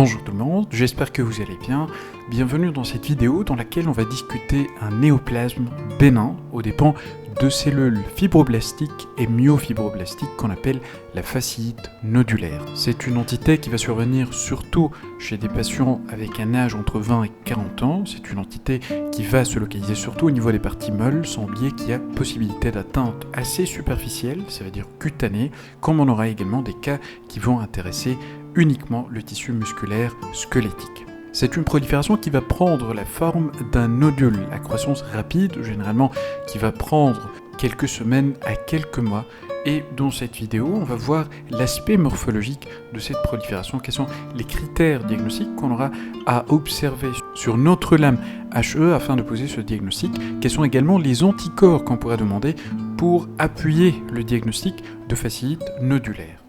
Bonjour tout le monde, j'espère que vous allez bien. Bienvenue dans cette vidéo dans laquelle on va discuter un néoplasme bénin aux dépens de cellules fibroblastiques et myofibroblastiques qu'on appelle la fasciite nodulaire. C'est une entité qui va survenir surtout chez des patients avec un âge entre 20 et 40 ans. C'est une entité qui va se localiser surtout au niveau des parties molles, sans biais qu'il y a possibilité d'atteinte assez superficielle, ça veut dire cutanée, comme on aura également des cas qui vont intéresser uniquement le tissu musculaire squelettique. C'est une prolifération qui va prendre la forme d'un nodule à croissance rapide, généralement qui va prendre quelques semaines à quelques mois. Et dans cette vidéo, on va voir l'aspect morphologique de cette prolifération, quels sont les critères diagnostiques qu'on aura à observer sur notre lame HE afin de poser ce diagnostic, quels sont également les anticorps qu'on pourra demander pour appuyer le diagnostic de fasciite nodulaire.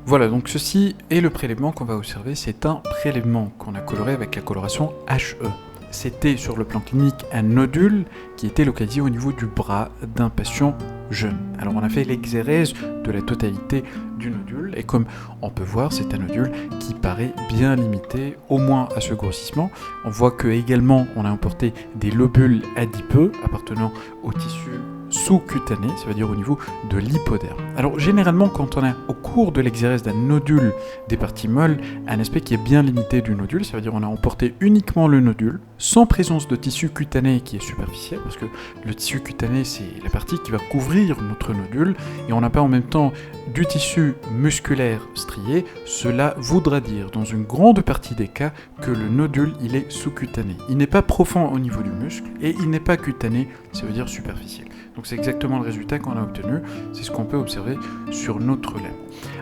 Voilà, donc ceci est le prélèvement qu'on va observer. C'est un prélèvement qu'on a coloré avec la coloration HE. C'était sur le plan clinique un nodule qui était localisé au niveau du bras d'un patient jeune. Alors on a fait l'exérèse de la totalité du nodule et comme on peut voir, c'est un nodule qui paraît bien limité, au moins à ce grossissement. On voit que également on a importé des lobules adipeux appartenant au tissu sous-cutané, ça veut dire au niveau de l'hypoderme. Alors généralement quand on a au cours de l'exérèse d'un nodule des parties molles un aspect qui est bien limité du nodule, ça veut dire on a emporté uniquement le nodule sans présence de tissu cutané qui est superficiel, parce que le tissu cutané c'est la partie qui va couvrir notre nodule et on n'a pas en même temps du tissu musculaire strié. Cela voudra dire dans une grande partie des cas que le nodule il est sous-cutané. Il n'est pas profond au niveau du muscle et il n'est pas cutané, ça veut dire superficiel. Donc c'est exactement le résultat qu'on a obtenu, c'est ce qu'on peut observer sur notre lame.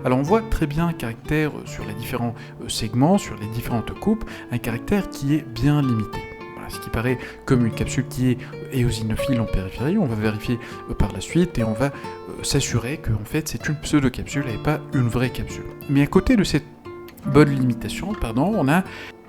Alors on voit très bien un caractère sur les différents segments, sur les différentes coupes, un caractère qui est bien limité. Voilà, ce qui paraît comme une capsule qui est éosinophile en périphérie, on va vérifier par la suite et on va s'assurer que en fait c'est une pseudo-capsule et pas une vraie capsule. Mais à côté de cette bonne limitation, on a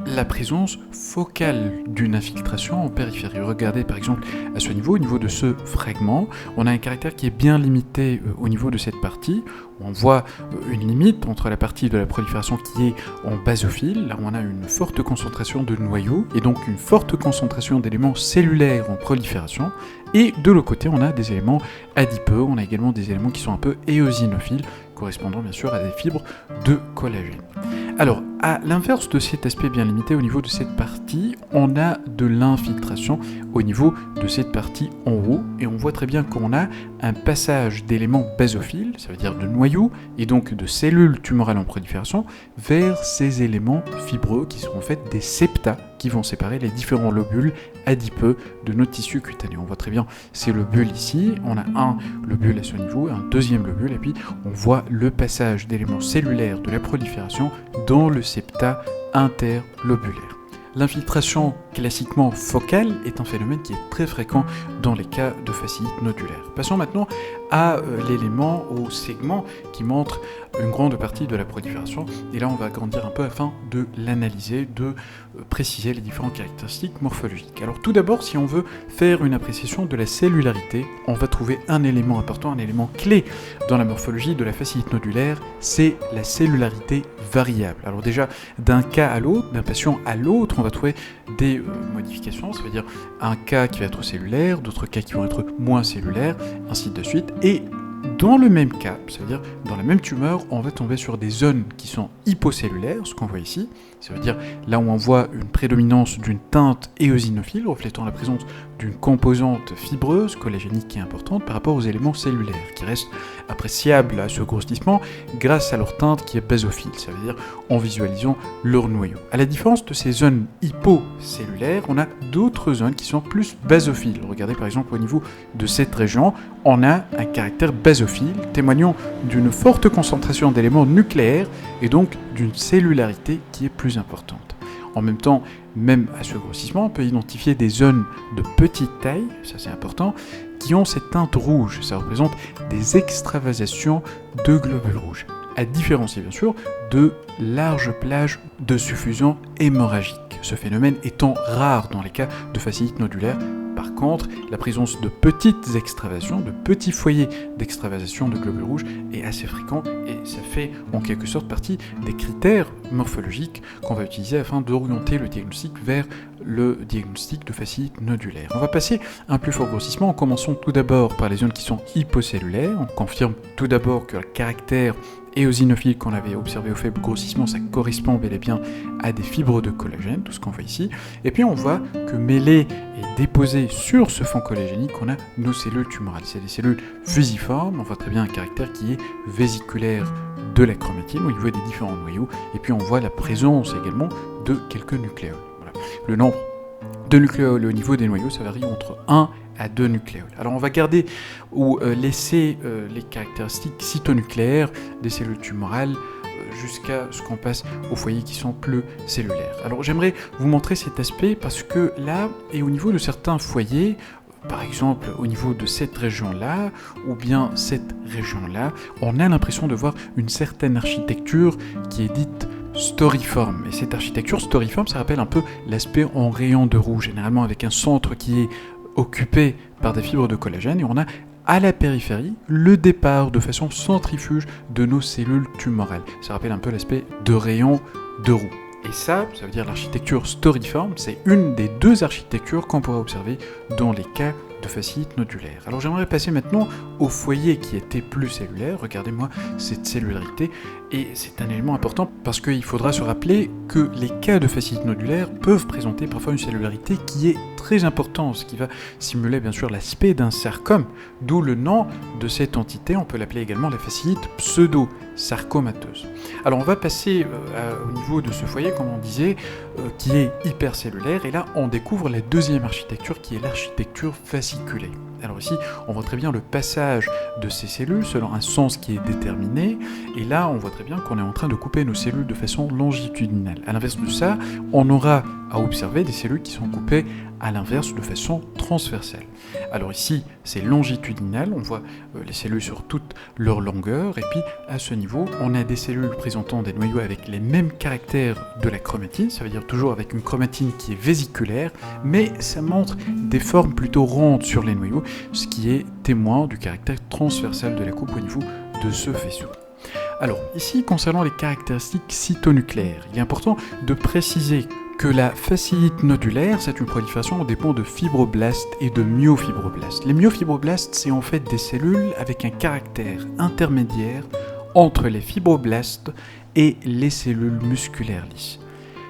la présence focale d'une infiltration en périphérie. Regardez par exemple à ce niveau, au niveau de ce fragment, on a un caractère qui est bien limité au niveau de cette partie. On voit une limite entre la partie de la prolifération qui est en basophile, là où on a une forte concentration de noyaux et donc une forte concentration d'éléments cellulaires en prolifération. Et de l'autre côté, on a des éléments adipeux, on a également des éléments qui sont un peu éosinophiles, correspondant bien sûr à des fibres de collagène. Alors, à l'inverse de cet aspect bien limité au niveau de cette partie, on a de l'infiltration au niveau de cette partie en haut, et on voit très bien qu'on a un passage d'éléments basophiles, ça veut dire de noyaux, et donc de cellules tumorales en prolifération, vers ces éléments fibreux qui sont en fait des septa, qui vont séparer les différents lobules adipeux de notre tissu cutané. On voit très bien ces lobules ici, on a un lobule à ce niveau, un deuxième lobule, et puis on voit le passage d'éléments cellulaires de la prolifération dans le septa interlobulaire. L'infiltration classiquement focale est un phénomène qui est très fréquent dans les cas de fasciite nodulaire. Passons maintenant à l'élément, au segment qui montre une grande partie de la prolifération. Et là, on va agrandir un peu afin de l'analyser, de préciser les différentes caractéristiques morphologiques. Alors tout d'abord, si on veut faire une appréciation de la cellularité, on va trouver un élément important, un élément clé dans la morphologie de la fasciite nodulaire, c'est la cellularité variable. Alors déjà, d'un cas à l'autre, d'un patient à l'autre, on va trouver des modifications, ça veut dire un cas qui va être cellulaire, d'autres cas qui vont être moins cellulaires, ainsi de suite. Et dans le même cas, c'est-à-dire dans la même tumeur, on va tomber sur des zones qui sont hypocellulaires, ce qu'on voit ici, ça veut dire là où on voit une prédominance d'une teinte éosinophile, reflétant la présence d'une composante fibreuse, collagénique qui est importante par rapport aux éléments cellulaires, qui restent appréciables à ce grossissement grâce à leur teinte qui est basophile, ça veut dire en visualisant leur noyau. À la différence de ces zones hypocellulaires, on a d'autres zones qui sont plus basophiles. Regardez par exemple au niveau de cette région, on a un caractère basophile, témoignant d'une forte concentration d'éléments nucléaires et donc d'une cellularité qui est plus importante. En même temps, même à ce grossissement, on peut identifier des zones de petite taille, ça c'est important, qui ont cette teinte rouge. Ça représente des extravasations de globules rouges, à différencier bien sûr de larges plages de suffusion hémorragique. Ce phénomène étant rare dans les cas de fasciite nodulaire, par Par contre, la présence de petites extravasations, de petits foyers d'extravasation de globules rouges est assez fréquent et ça fait en quelque sorte partie des critères morphologiques qu'on va utiliser afin d'orienter le diagnostic vers le diagnostic de fasciite nodulaire. On va passer à un plus fort grossissement en commençant tout d'abord par les zones qui sont hypocellulaires. On confirme tout d'abord que le caractère éosinophile qu'on avait observé au faible grossissement, ça correspond bel et bien à des fibres de collagène, tout ce qu'on voit ici. Et puis on voit que mêlées et déposées sur ce fond collagénique, on a nos cellules tumorales. C'est des cellules fusiformes, on voit très bien un caractère qui est vésiculaire de la chromatine au niveau des différents noyaux. Et puis on voit la présence également de quelques nucléoles. Voilà. Le nombre de nucléoles au niveau des noyaux, ça varie entre 1 à 2 nucléoles. Alors on va garder ou laisser les caractéristiques cytonucléaires des cellules tumorales jusqu'à ce qu'on passe aux foyers qui sont plus cellulaires. Alors j'aimerais vous montrer cet aspect parce que là, et au niveau de certains foyers, par exemple au niveau de cette région-là, ou bien cette région-là, on a l'impression de voir une certaine architecture qui est dite storiforme. Et cette architecture storiforme, ça rappelle un peu l'aspect en rayon de rouge, généralement avec un centre qui est occupé par des fibres de collagène, et on a à la périphérie le départ de façon centrifuge de nos cellules tumorales. Ça rappelle un peu l'aspect de rayon de roue. Et ça veut dire l'architecture storiforme, c'est une des deux architectures qu'on pourra observer dans les cas de fasciite nodulaire. Alors j'aimerais passer maintenant au foyer qui était plus cellulaire. Regardez-moi cette cellularité, et c'est un élément important parce qu'il faudra se rappeler que les cas de fasciite nodulaire peuvent présenter parfois une cellularité qui est très importante, ce qui va simuler bien sûr l'aspect d'un sarcome, d'où le nom de cette entité, on peut l'appeler également la fasciite pseudo-sarcomateuse. Alors on va passer au niveau de ce foyer, comme on disait, qui est hypercellulaire, et là on découvre la deuxième architecture qui est l'architecture fasciculée. Alors ici, on voit très bien le passage de ces cellules selon un sens qui est déterminé, et là on voit très bien qu'on est en train de couper nos cellules de façon longitudinale. À l'inverse de ça, on aura à observer des cellules qui sont coupées à l'inverse de façon transversale. Alors ici, c'est longitudinal, on voit les cellules sur toute leur longueur, et puis à ce niveau, on a des cellules présentant des noyaux avec les mêmes caractères de la chromatine, ça veut dire toujours avec une chromatine qui est vésiculaire, mais ça montre des formes plutôt rondes sur les noyaux, ce qui est témoin du caractère transversal de la coupe au niveau de ce faisceau. Alors ici, concernant les caractéristiques cytonucléaires, il est important de préciser que la fasciite nodulaire, c'est une prolifération aux dépens de fibroblastes et de myofibroblastes. Les myofibroblastes, c'est en fait des cellules avec un caractère intermédiaire entre les fibroblastes et les cellules musculaires lisses.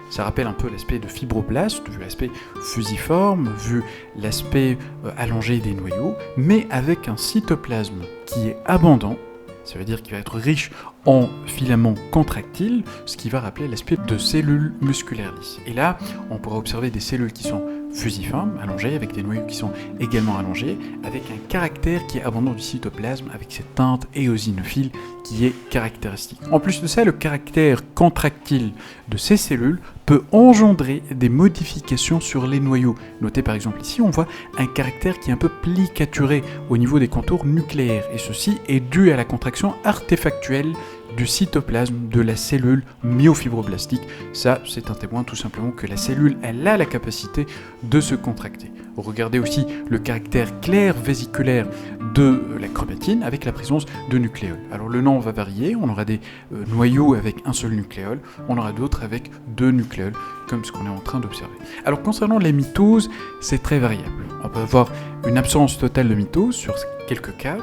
Ça rappelle un peu l'aspect de fibroblaste, vu l'aspect fusiforme, vu l'aspect allongé des noyaux, mais avec un cytoplasme qui est abondant. Ça veut dire qu'il va être riche en filaments contractiles, ce qui va rappeler l'aspect de cellules musculaires lisses. Et là, on pourra observer des cellules qui sont fusiformes, allongées, avec des noyaux qui sont également allongés, avec un caractère qui est abondant du cytoplasme, avec cette teinte éosinophile qui est caractéristique. En plus de ça, le caractère contractile de ces cellules peut engendrer des modifications sur les noyaux. Notez par exemple ici, on voit un caractère qui est un peu plicaturé au niveau des contours nucléaires, et ceci est dû à la contraction artefactuelle du cytoplasme de la cellule myofibroblastique. Ça, c'est un témoin tout simplement que la cellule, elle a la capacité de se contracter. Regardez aussi le caractère clair vésiculaire de la chromatine avec la présence de nucléoles. Alors le nom va varier, on aura des noyaux avec un seul nucléole, on aura d'autres avec deux nucléoles, comme ce qu'on est en train d'observer. Alors concernant les mitoses, c'est très variable. On peut avoir une absence totale de mitose sur quelques cas,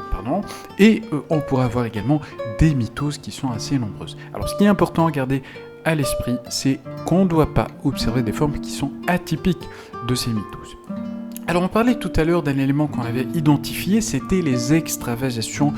et on pourra avoir également des mitoses qui sont assez nombreuses. Alors ce qui est important à garder à l'esprit, c'est qu'on ne doit pas observer des formes qui sont atypiques de ces mitoses. Alors on parlait tout à l'heure d'un élément qu'on avait identifié, c'était les extravasations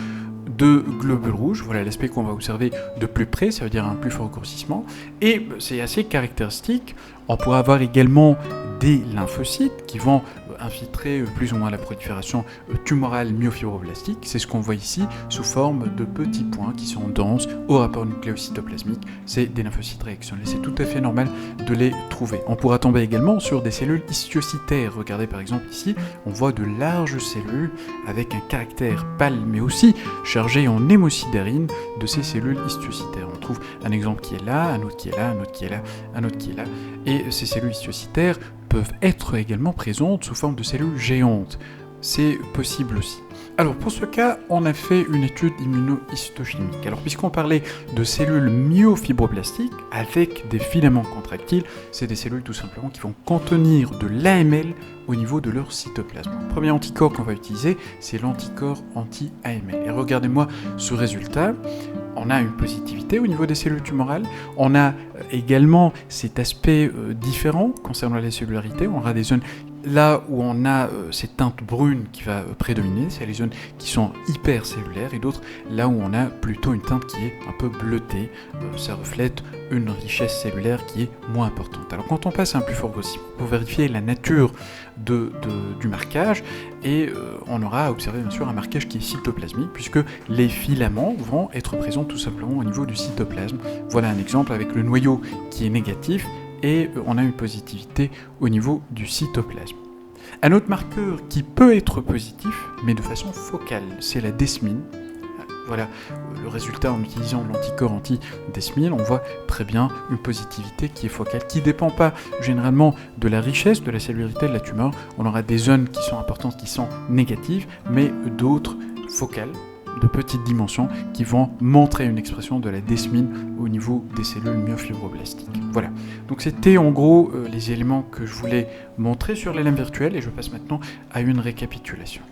de globules rouges. Voilà l'aspect qu'on va observer de plus près, ça veut dire un plus fort grossissement, et c'est assez caractéristique. On pourra avoir également des lymphocytes qui vont infiltrer plus ou moins la prolifération tumorale myofibroblastique. C'est ce qu'on voit ici sous forme de petits points qui sont denses au rapport nucléocytoplasmique. C'est des lymphocytes réactionnés. C'est tout à fait normal de les trouver. On pourra tomber également sur des cellules histiocytaires. Regardez par exemple ici, on voit de larges cellules avec un caractère pâle mais aussi chargé en hémosiderine de ces cellules histiocytaires. On trouve un exemple qui est là, un autre qui est là, un autre qui est là, un autre qui est là. Et ces cellules histiocytaires peuvent être également présentes sous forme de cellules géantes. C'est possible aussi. Alors pour ce cas, on a fait une étude immunohistochimique. Alors puisqu'on parlait de cellules myofibroblastiques avec des filaments contractiles, c'est des cellules tout simplement qui vont contenir de l'AML au niveau de leur cytoplasme. Le premier anticorps qu'on va utiliser, c'est l'anticorps anti-AML. Et regardez-moi ce résultat. On a une positivité au niveau des cellules tumorales. On a également cet aspect différent concernant la cellullarité. On aura des zones là où on a cette teinte brune qui va prédominer, c'est les zones qui sont hypercellulaires, et d'autres là où on a plutôt une teinte qui est un peu bleutée. Ça reflète une richesse cellulaire qui est moins importante. Alors quand on passe à un plus fort grossissement, pour vérifier la nature du marquage, et on aura à observer bien sûr un marquage qui est cytoplasmique, puisque les filaments vont être présents tout simplement au niveau du cytoplasme. Voilà un exemple avec le noyau qui est négatif, et on a une positivité au niveau du cytoplasme. Un autre marqueur qui peut être positif, mais de façon focale, c'est la desmine. Voilà le résultat en utilisant l'anticorps anti-desmine. On voit très bien une positivité qui est focale, qui ne dépend pas généralement de la richesse de la cellullarité de la tumeur. On aura des zones qui sont importantes, qui sont négatives, mais d'autres focales, de petites dimensions, qui vont montrer une expression de la desmine au niveau des cellules myofibroblastiques. Voilà, donc c'était en gros les éléments que je voulais montrer sur les lames virtuelles, et je passe maintenant à une récapitulation.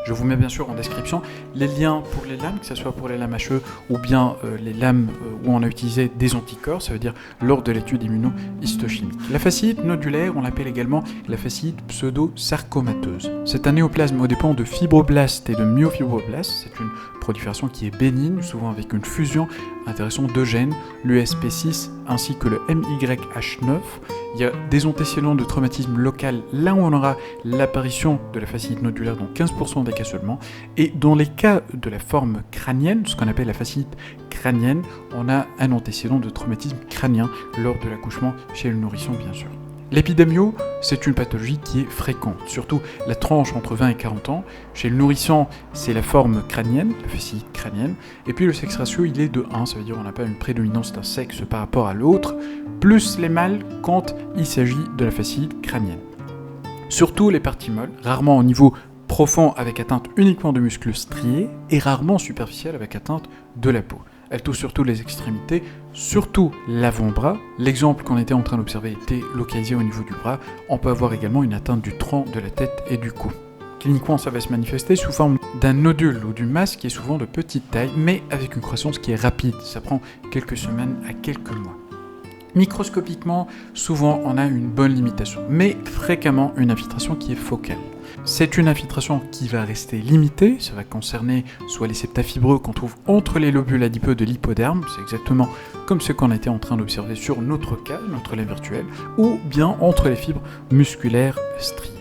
Je vous mets bien sûr en description les liens pour les lames, que ce soit pour les lames HE ou bien les lames où on a utilisé des anticorps, ça veut dire lors de l'étude immunohistochimique. La fasciite nodulaire, on l'appelle également la fasciite pseudo-sarcomateuse. C'est un néoplasme aux dépens de fibroblastes et de myofibroblastes. C'est une prolifération qui est bénigne, souvent avec une fusion intéressant deux gènes, l'USP6 ainsi que le MYH9. Il y a des antécédents de traumatisme local là où on aura l'apparition de la fasciite nodulaire dans 15% des cas seulement, et dans les cas de la forme crânienne, ce qu'on appelle la fasciite crânienne, on a un antécédent de traumatisme crânien lors de l'accouchement chez le nourrisson bien sûr. L'épidémio, c'est une pathologie qui est fréquente, surtout la tranche entre 20 et 40 ans. Chez le nourrisson, c'est la forme crânienne, la fasciite crânienne, et puis le sexe ratio, il est de 1, ça veut dire qu'on n'a pas une prédominance d'un sexe par rapport à l'autre, plus les mâles quand il s'agit de la fasciite crânienne. Surtout les parties molles, rarement au niveau profond avec atteinte uniquement de muscles striés, et rarement superficiel avec atteinte de la peau. Elle touche surtout les extrémités, surtout l'avant-bras. L'exemple qu'on était en train d'observer était localisé au niveau du bras. On peut avoir également une atteinte du tronc, de la tête et du cou. Cliniquement, ça va se manifester sous forme d'un nodule ou d'une masse qui est souvent de petite taille, mais avec une croissance qui est rapide. Ça prend quelques semaines à quelques mois. Microscopiquement, souvent on a une bonne limitation, mais fréquemment une infiltration qui est focale. C'est une infiltration qui va rester limitée, ça va concerner soit les septa fibreux qu'on trouve entre les lobules adipeux de l'hypoderme, c'est exactement comme ce qu'on était en train d'observer sur notre cas, notre lait virtuel, ou bien entre les fibres musculaires striées.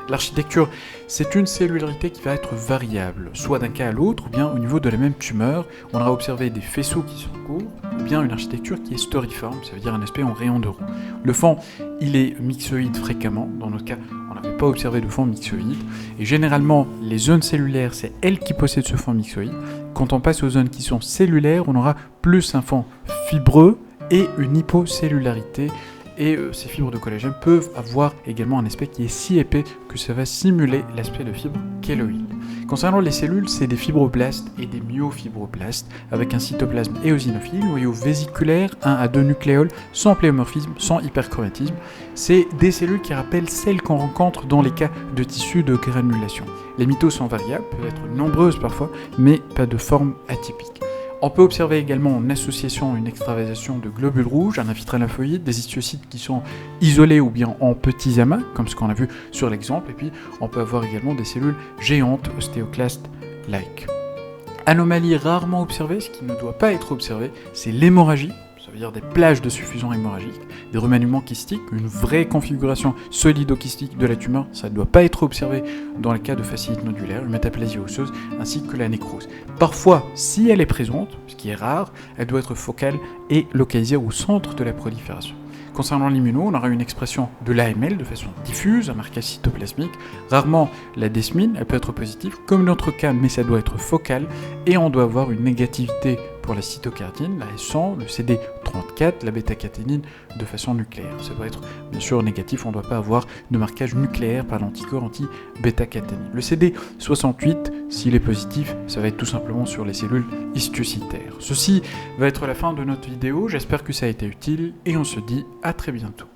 L'architecture, c'est une cellularité qui va être variable, soit d'un cas à l'autre, ou bien au niveau de la même tumeur. On aura observé des faisceaux qui sont courts, ou bien une architecture qui est storiforme, ça veut dire un aspect en rayon de roue. Le fond, il est myxoïde fréquemment, dans notre cas, on n'avait pas observé de fond myxoïde, et généralement, les zones cellulaires, c'est elles qui possèdent ce fond myxoïde. Quand on passe aux zones qui sont cellulaires, on aura plus un fond fibreux et une hypocellularité, et ces fibres de collagène peuvent avoir également un aspect qui est si épais que ça va simuler l'aspect de fibre kéloïde. Concernant les cellules, c'est des fibroblastes et des myofibroblastes avec un cytoplasme éosinophile, noyau vésiculaire, 1 à 2 nucléoles, sans pléomorphisme, sans hyperchromatisme. C'est des cellules qui rappellent celles qu'on rencontre dans les cas de tissus de granulation. Les mitoses sont variables, peuvent être nombreuses parfois, mais pas de forme atypique. On peut observer également en association une extravasation de globules rouges, un infiltré lymphoïde, des histiocytes qui sont isolés ou bien en petits amas, comme ce qu'on a vu sur l'exemple, et puis on peut avoir également des cellules géantes, ostéoclastes-like. Anomalie rarement observée, ce qui ne doit pas être observé, c'est l'hémorragie, ça veut dire des plages de suffusion hémorragique, des remaniements kystiques, une vraie configuration solido-kystique de la tumeur, ça ne doit pas être observé dans le cas de fasciite nodulaire, une métaplasie osseuse, ainsi que la nécrose. Parfois, si elle est présente, ce qui est rare, elle doit être focale et localisée au centre de la prolifération. Concernant l'immuno, on aura une expression de l'AML de façon diffuse, un marquage cytoplasmique. Rarement, la desmine, elle peut être positive, comme dans notre cas, mais ça doit être focal, et on doit avoir une négativité pour la cytokardine, la S100, le CD3 CD34, la bêta-caténine, de façon nucléaire. Ça doit être bien sûr négatif, on ne doit pas avoir de marquage nucléaire par l'anticorps anti-bêta-caténine. Le CD68, s'il est positif, ça va être tout simplement sur les cellules histiocytaires. Ceci va être la fin de notre vidéo, j'espère que ça a été utile et on se dit à très bientôt.